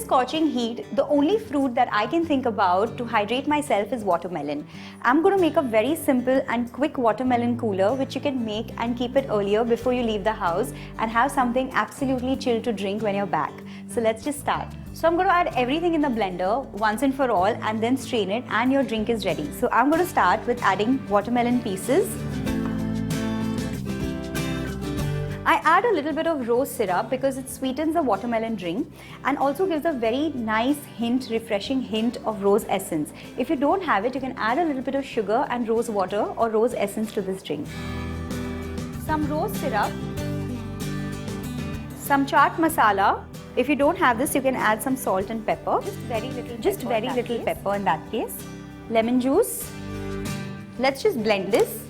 scorching heat, the only fruit that I can think about to hydrate myself is watermelon. I'm going to make a very simple and quick watermelon cooler which you can make and keep it earlier before you leave the house and have something absolutely chill to drink when you're back. So let's just start. So I'm going to add everything in the blender once and for all and then strain it and your drink is ready. So I'm going to start with adding watermelon pieces. I add a little bit of rose syrup because it sweetens the watermelon drink and also gives a very nice hint, refreshing hint of rose essence. If you don't have it, you can add a little bit of sugar and rose water or rose essence to this drink. Some rose syrup, some chaat masala. If you don't have this, you can add some salt and pepper. Just very little pepper in that case. Lemon juice. Let's just blend this.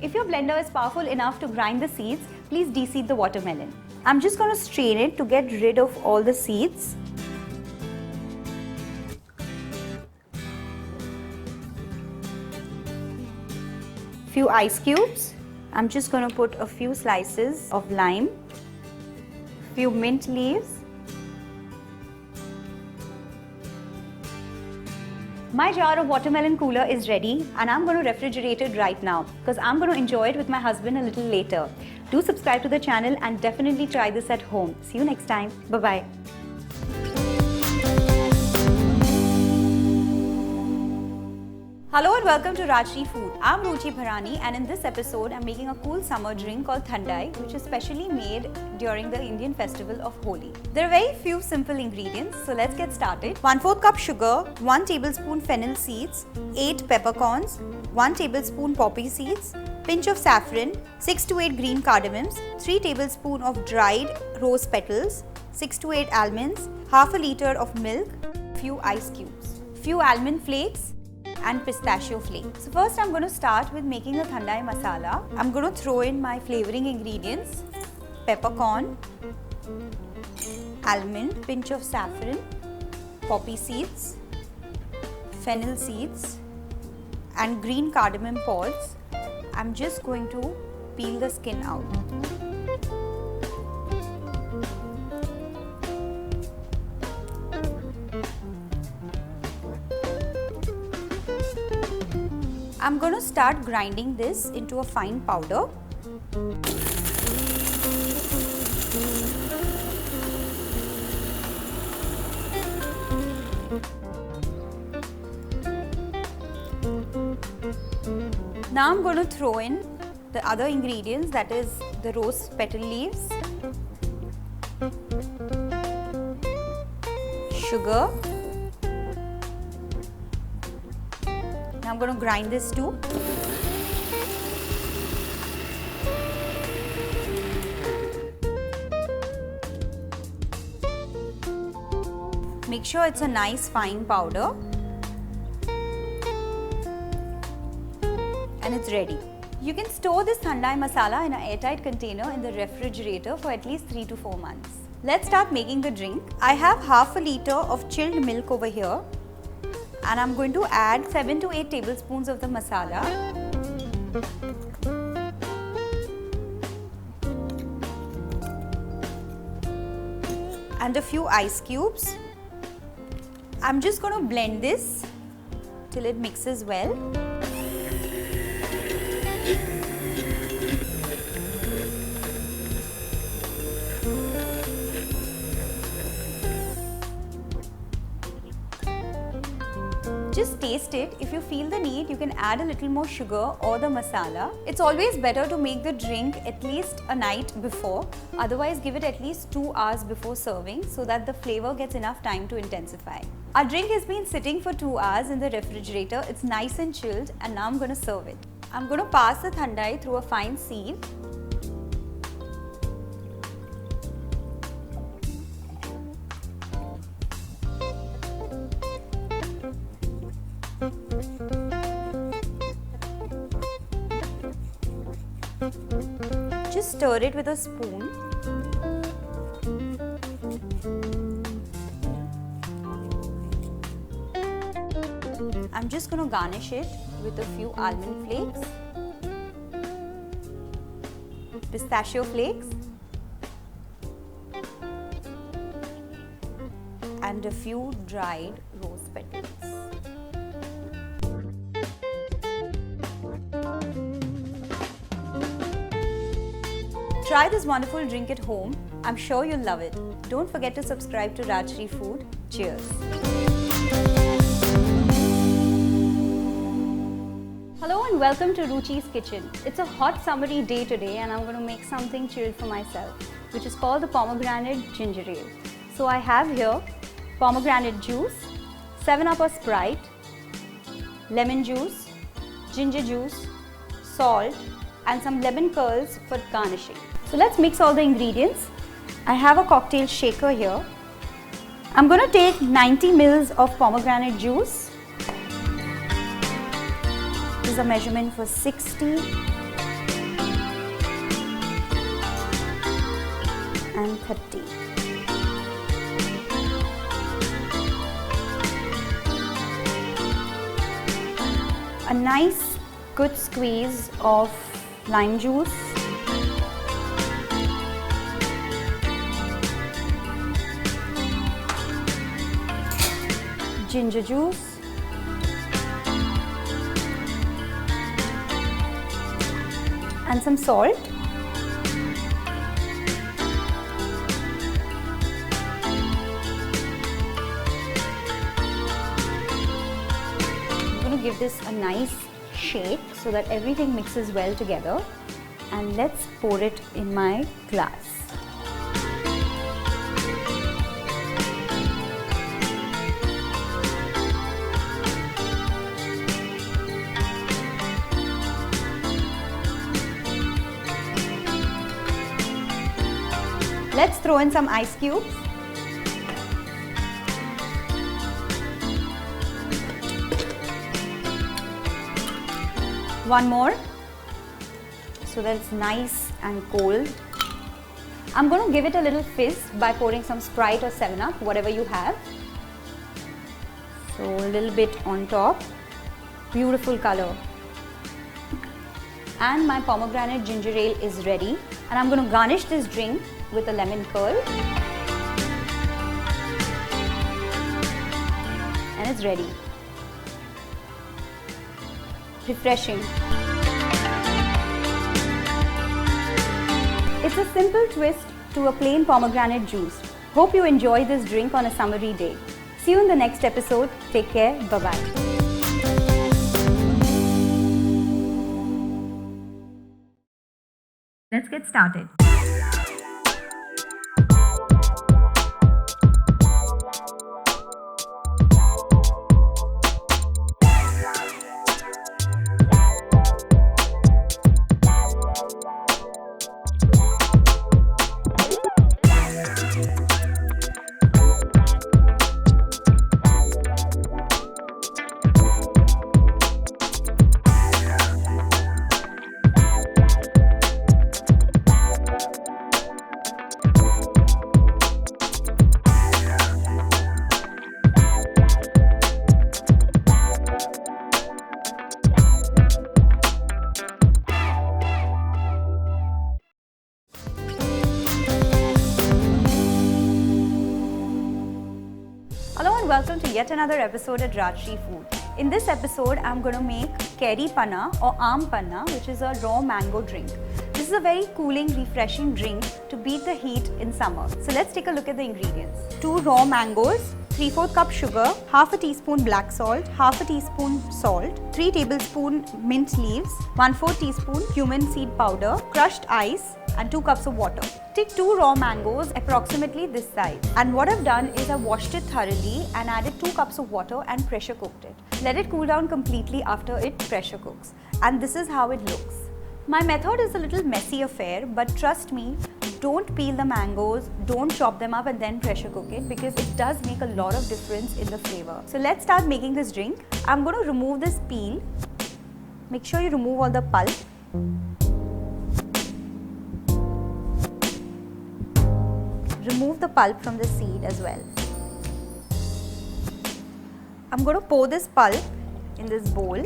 If your blender is powerful enough to grind the seeds, please de-seed the watermelon. I'm just going to strain it to get rid of all the seeds. Few ice cubes. I'm just going to put a few slices of lime, few mint leaves. My jar of watermelon cooler is ready and I'm going to refrigerate it right now because I'm going to enjoy it with my husband a little later. Do subscribe to the channel and definitely try this at home. See you next time. Bye-bye. Hello and welcome to Rajjat Food. I'm Ruchi Bharani and in this episode I'm making a cool summer drink called Thandai which is specially made during the Indian festival of Holi. There are very few simple ingredients, so let's get started. 1/4 cup sugar, 1 tablespoon fennel seeds, 8 peppercorns, 1 tablespoon poppy seeds, pinch of saffron, 6 to 8 green cardamoms, 3 tablespoons of dried rose petals, 6 to 8 almonds, half a liter of milk, few ice cubes, few almond flakes, and pistachio flakes. So first I'm going to start with making the Thandai masala. I'm going to throw in my flavoring ingredients, peppercorn, almond, pinch of saffron, poppy seeds, fennel seeds and green cardamom pods. I'm just going to peel the skin out. I'm going to start grinding this into a fine powder. Now I'm going to throw in the other ingredients, that is the rose petal leaves, sugar. I'm going to grind this too. Make sure it's a nice fine powder. And it's ready. You can store this Thandai masala in an airtight container in the refrigerator for at least 3 to 4 months. Let's start making the drink. I have half a liter of chilled milk over here. And I'm going to add 7 to 8 tablespoons of the masala. And a few ice cubes. I'm just going to blend this till it mixes well. Just taste it. If you feel the need, you can add a little more sugar or the masala. It's always better to make the drink at least a night before. Otherwise, give it at least 2 hours before serving so that the flavor gets enough time to intensify. Our drink has been sitting for 2 hours in the refrigerator. It's nice and chilled and now I'm going to serve it. I'm going to pass the Thandai through a fine sieve. Just stir it with a spoon. I'm just going to garnish it with a few almond flakes, pistachio flakes and a few dried rose petals. Try this wonderful drink at home. I'm sure you'll love it. Don't forget to subscribe to Rajshri Food. Cheers! Hello and welcome to Ruchi's Kitchen. It's a hot summery day today and I'm going to make something chilled for myself, which is called the Pomegranate Gingerelle. So I have here pomegranate juice, 7-Up or Sprite, lemon juice, ginger juice, salt and some lemon curls for garnishing. So let's mix all the ingredients. I have a cocktail shaker here. I'm going to take 90 ml of pomegranate juice. This is a measurement for 60 and 30. A nice good squeeze of lime juice. Ginger juice, and some salt. I'm going to give this a nice shake so that everything mixes well together, and let's pour it in my glass. Let's throw in some ice cubes. One more, so that it's nice and cold. I'm going to give it a little fizz by pouring some Sprite or 7-Up, whatever you have. So a little bit on top. Beautiful color. And my pomegranate ginger ale is ready. And I'm going to garnish this drink with a lemon curl. And it's ready. Refreshing. It's a simple twist to a plain pomegranate juice. Hope you enjoy this drink on a summery day. See you in the next episode. Take care. Bye-bye. Let's get started. Hello and welcome to yet another episode at Rajshri Food. In this episode, I'm going to make Keri Panna or Aam Panna, which is a raw mango drink. This is a very cooling, refreshing drink to beat the heat in summer. So let's take a look at the ingredients. 2 raw mangoes, 3/4 cup sugar, half a teaspoon black salt, half a teaspoon salt, 3 tablespoons mint leaves, 1/4 teaspoon cumin seed powder, crushed ice, and 2 cups of water. Take 2 raw mangoes approximately this size, and what I've done is I've washed it thoroughly and added 2 cups of water and pressure cooked it. Let it cool down completely after it pressure cooks, and this is how it looks. My method is a little messy affair, but trust me, don't peel the mangoes, don't chop them up and then pressure cook it, because it does make a lot of difference in the flavor. So let's start making this drink. I'm going to remove this peel. Make sure you remove all the pulp. Remove the pulp from the seed as well. I'm going to pour this pulp in this bowl.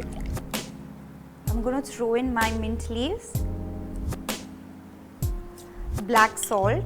I'm going to throw in my mint leaves, black salt,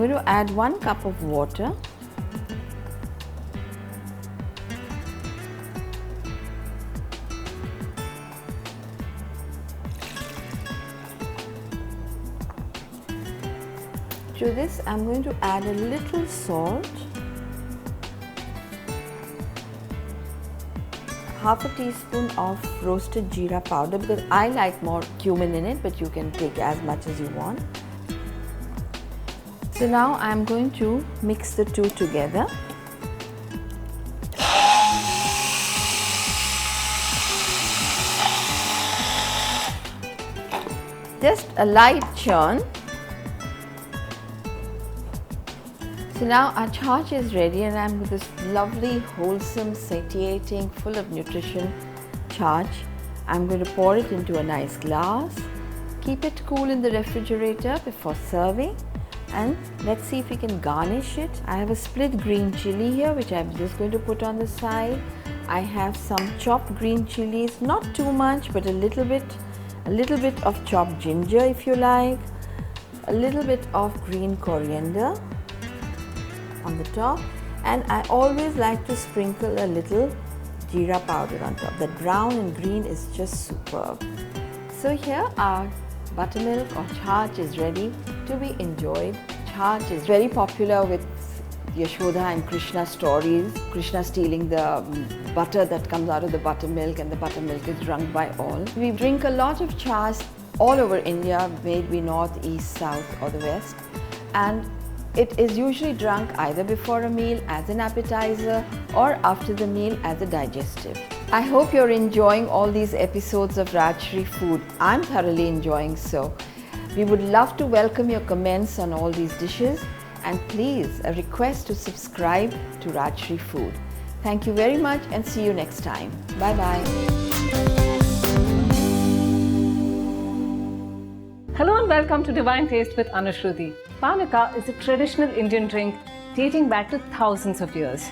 going to add 1 cup of water. To this, I'm going to add a little salt, half a teaspoon of roasted jeera powder, because I like more cumin in it, but you can take as much as you want. So now I'm going to mix the two together. Just a light churn. So now our charge is ready, and I'm with this lovely, wholesome, satiating, full of nutrition charge. I'm going to pour it into a nice glass, keep it cool in the refrigerator before serving, and let's see if we can garnish it. I have a split green chili here, which I'm just going to put on the side. I have some chopped green chilies, not too much, but a little bit of chopped ginger if you like, a little bit of green coriander on the top, and I always like to sprinkle a little jeera powder on top. That brown and green is just superb. So here our buttermilk or charge is ready to be enjoyed. Charge is very popular with Yashoda and Krishna stories. Krishna stealing the butter that comes out of the buttermilk, and the buttermilk is drunk by all. We drink a lot of charge all over India, may it be north, east, south or the west, and it is usually drunk either before a meal as an appetizer or after the meal as a digestive. I hope you're enjoying all these episodes of Rajshri Food. I'm thoroughly enjoying so. We would love to welcome your comments on all these dishes, and please, a request to subscribe to Rajshri Food. Thank you very much and see you next time. Bye bye. Hello and welcome to Divine Taste with Anushruti. Panaka is a traditional Indian drink dating back to thousands of years.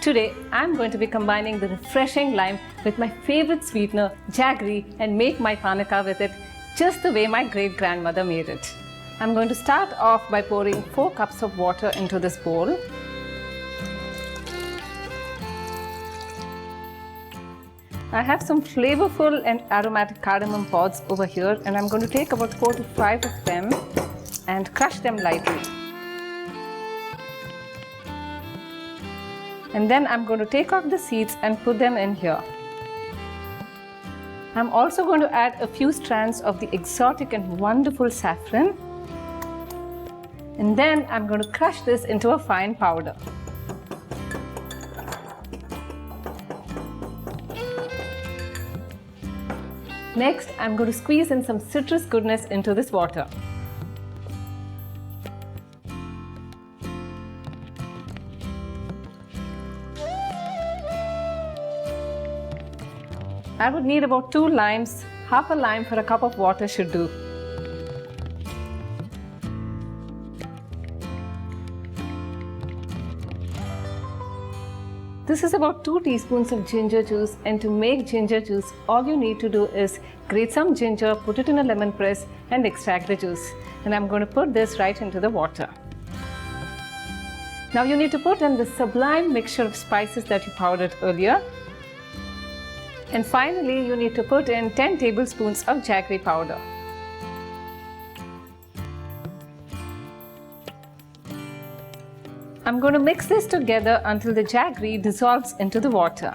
Today, I'm going to be combining the refreshing lime with my favorite sweetener, jaggery, and make my Panaka with it just the way my great-grandmother made it. I'm going to start off by pouring 4 cups of water into this bowl. I have some flavorful and aromatic cardamom pods over here, and I'm going to take about 4 to 5 of them and crush them lightly. And then I'm going to take off the seeds and put them in here. I'm also going to add a few strands of the exotic and wonderful saffron. And then I'm going to crush this into a fine powder. Next, I'm going to squeeze in some citrus goodness into this water. I would need about 2 limes. Half a lime for a cup of water should do. This is about 2 teaspoons of ginger juice, and to make ginger juice, all you need to do is grate some ginger, put it in a lemon press and extract the juice. And I'm going to put this right into the water. Now you need to put in the sublime mixture of spices that you powdered earlier. And finally, you need to put in 10 tablespoons of jaggery powder. I'm going to mix this together until the jaggery dissolves into the water.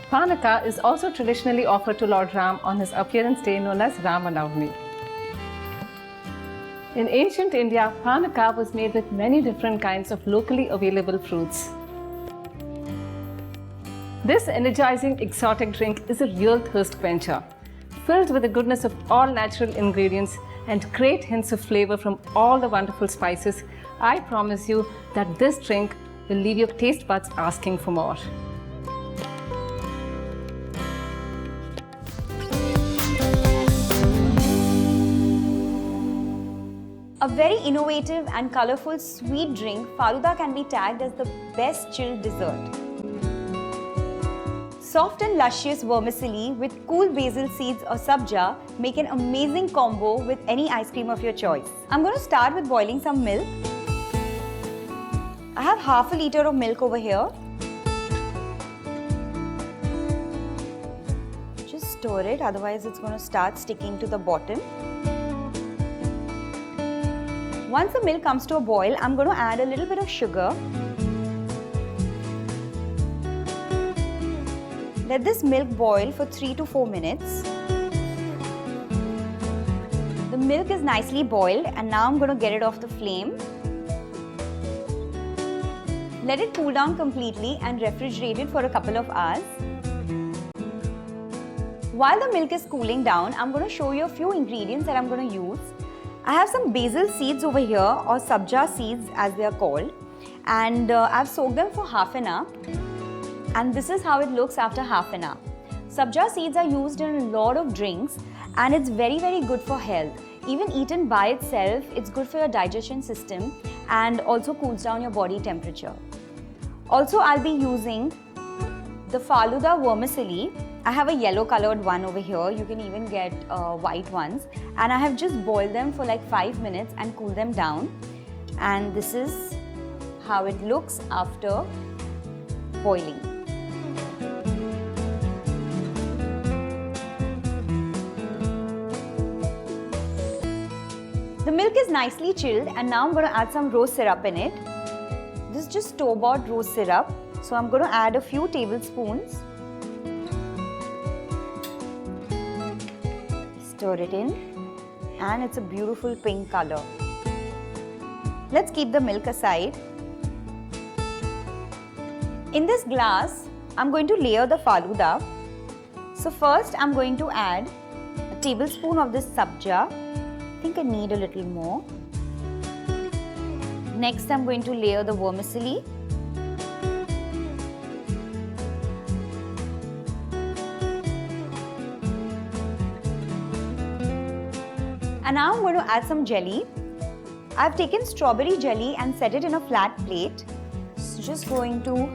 Panaka is also traditionally offered to Lord Ram on his appearance day known as Ramanavami. In ancient India, Panaka was made with many different kinds of locally available fruits. This energizing exotic drink is a real thirst quencher, filled with the goodness of all natural ingredients and great hints of flavor from all the wonderful spices. I promise you that this drink will leave your taste buds asking for more. A very innovative and colorful sweet drink, Falooda can be tagged as the best chilled dessert. Soft and luscious vermicelli with cool basil seeds or sabja make an amazing combo with any ice cream of your choice. I'm going to start with boiling some milk. I have half a liter of milk over here. Just stir it, otherwise it's going to start sticking to the bottom. Once the milk comes to a boil, I'm going to add a little bit of sugar. Let this milk boil for 3 to 4 minutes. The milk is nicely boiled and now I'm going to get it off the flame. Let it cool down completely and refrigerate it for a couple of hours. While the milk is cooling down, I'm going to show you a few ingredients that I'm going to use. I have some basil seeds over here, or sabja seeds as they are called, and I've soaked them for half an hour. And this is how it looks after half an hour. Sabja seeds are used in a lot of drinks and it's very good for health. Even eaten by itself, it's good for your digestion system and also cools down your body temperature. Also, I'll be using the Falooda vermicelli. I have a yellow colored one over here. You can even get white ones. And I have just boiled them for like 5 minutes and cooled them down. And this is how it looks after boiling. The milk is nicely chilled and now I'm going to add some rose syrup in it. This is just store-bought rose syrup. So I'm going to add a few tablespoons. Stir it in and it's a beautiful pink color. Let's keep the milk aside. In this glass, I'm going to layer the Falooda. So first I'm going to add a tablespoon of this sabja. I think I need a little more. Next I'm going to layer the vermicelli. And now I'm going to add some jelly. I've taken strawberry jelly and set it in a flat plate. So just going to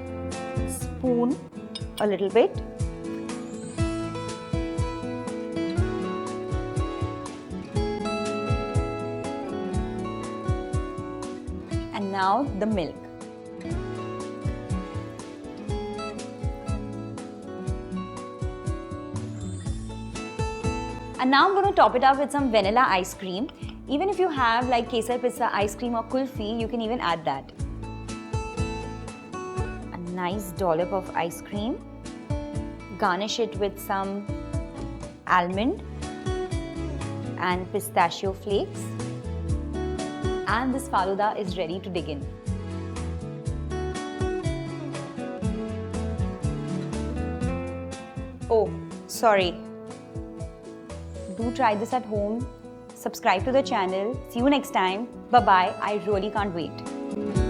spoon a little bit. And now the milk. And now I'm going to top it up with some vanilla ice cream. Even if you have like kesar pista ice cream or kulfi, you can even add that. A nice dollop of ice cream. Garnish it with some almond and pistachio flakes. And this Falooda is ready to dig in. Oh, sorry. Do try this at home. Subscribe to the channel. See you next time. Bye-bye. I really can't wait.